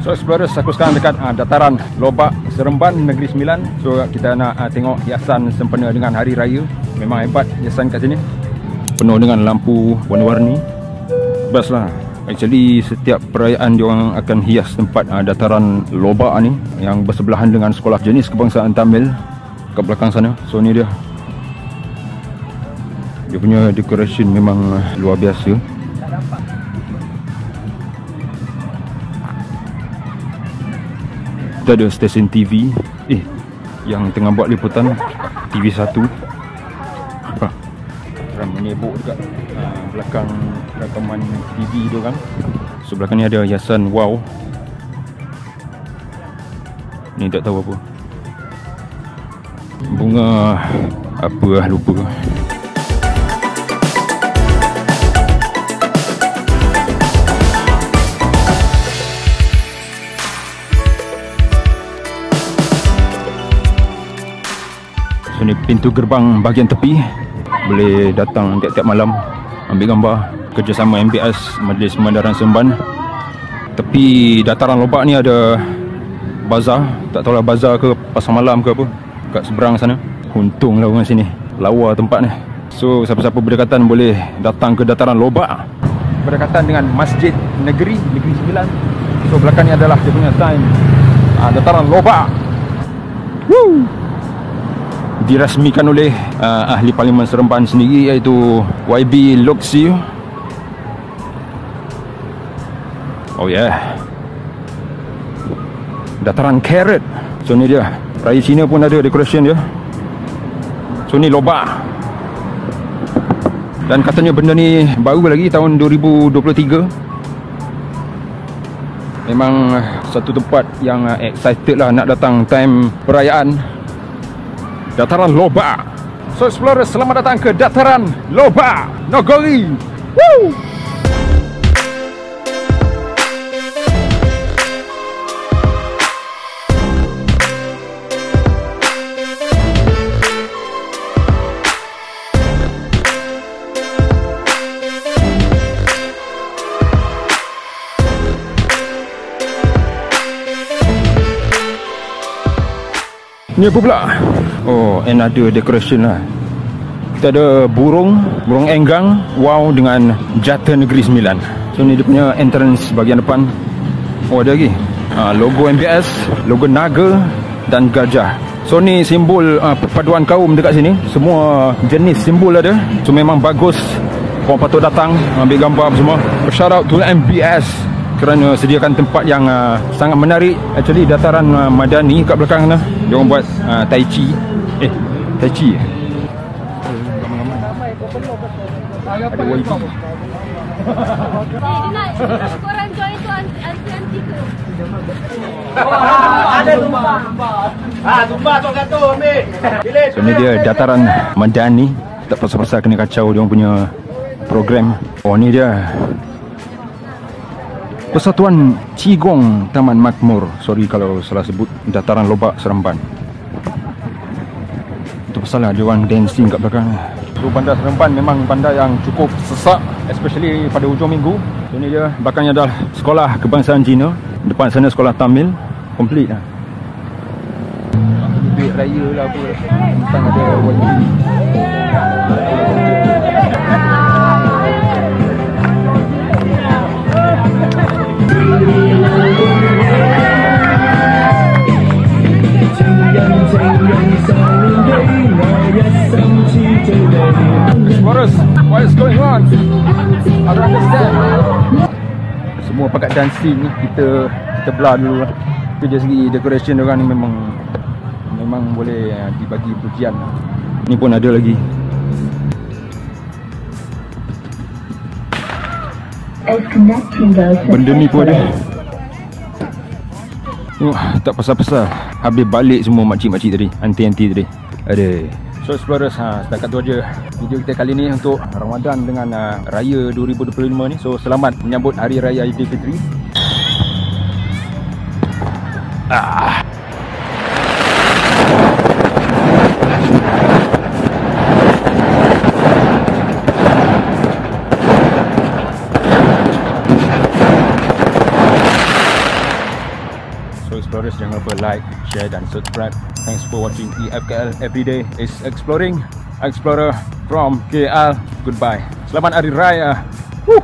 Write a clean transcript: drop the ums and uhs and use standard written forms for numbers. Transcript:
So explorers, aku sekarang dekat dataran Lobak Seremban Negeri Sembilan. So kita nak tengok hiasan sempena dengan Hari Raya. Memang hebat hiasan kat sini, penuh dengan lampu warna-warni. Best lah. Actually setiap perayaan diorang akan hias tempat dataran Lobak ni, yang bersebelahan dengan Sekolah Jenis Kebangsaan Tamil kat belakang sana. So ni dia. Dia punya decoration memang luar biasa. Kita ada stesen TV yang tengah buat liputan, TV1. Orang menyebuk dekat belakang rakaman TV tu kan. Sebelah kan ni ada hiasan wow. Ni tak tahu apa. Bunga apa lah, lupa. So ni pintu gerbang bahagian tepi. Boleh datang tiap-tiap malam ambil gambar. Kerjasama MBS, Majlis Pemandaran Seremban. Tepi dataran Lobak ni ada bazar. Tak tahulah bazar ke pasar malam ke apa, kat seberang sana. Untung lah orang sini, lawa tempat ni. So siapa-siapa berdekatan boleh datang ke dataran Lobak, berdekatan dengan Masjid Negeri Sembilan. So belakang ni adalah dia punya sign dataran Lobak. Woo! Dirasmikan oleh ahli Parlimen Seremban sendiri, iaitu YB Loksy. Oh yeah, dataran Carrot. So ni dia, Raya Cina pun ada decoration dia. So ni Lobak. Dan katanya benda ni baru lagi tahun 2023. Memang satu tempat yang excited lah nak datang time perayaan dataran Lobak. So explorers, selamat datang ke dataran Lobak Nogori. Woo! Ni apa pula? Oh, another decoration lah. Kita ada burung enggang wow dengan Jata Negeri Sembilan. So ni dia punya entrance bahagian depan. Oh ada lagi logo MBS, logo naga dan gajah. So ni simbol perpaduan kaum dekat sini. Semua jenis simbol ada. So memang bagus. Korang patut datang ambil gambar semua. Shout out to MBS kerana sediakan tempat yang sangat menarik. Actually dataran Madani kat belakang sana, dia orang buat Tai Chi. Tai Chi. Ada YB. Korang join tu anti-anti ke? Ada tumbang. Tumbang tu kata ambil. So ni dia dataran Madani. Tak pasal-pasal kena kacau dia orang punya program. Oh ni dia Persatuan Cigong Taman Makmur. Sorry kalau salah sebut. Dataran Lobak Seremban. Itu pasal lah dia orang dancing kat belakang. So bandar Seremban memang bandar yang cukup sesak, especially pada hujung minggu. So ni dia, belakangnya adalah Sekolah Kebangsaan Cina. Depan sana Sekolah Tamil. Complete lah. Duit raya lah apa. Tentang ada YB. Explorers, what is going on? I don't understand. Semua pakat dancing ni, kita belah dulu lah. Dari segi decoration diorang ni memang boleh dibagi pujian. Ni pun ada lagi. Benda ni pun ada. Tak pasal-pasal. Habis balik semua makcik-makcik tadi, anti-anti tadi. Ada. So explorers, setakat tu aja video kita kali ni untuk Ramadan dengan Raya 2025 ni. So selamat menyambut Hari Raya Aidilfitri. So explorers, jangan lupa like, share dan subscribe. Thanks for watching EFKL Everyday is Exploring. Explorer from KL. Goodbye. Selamat Hari Raya. Woo!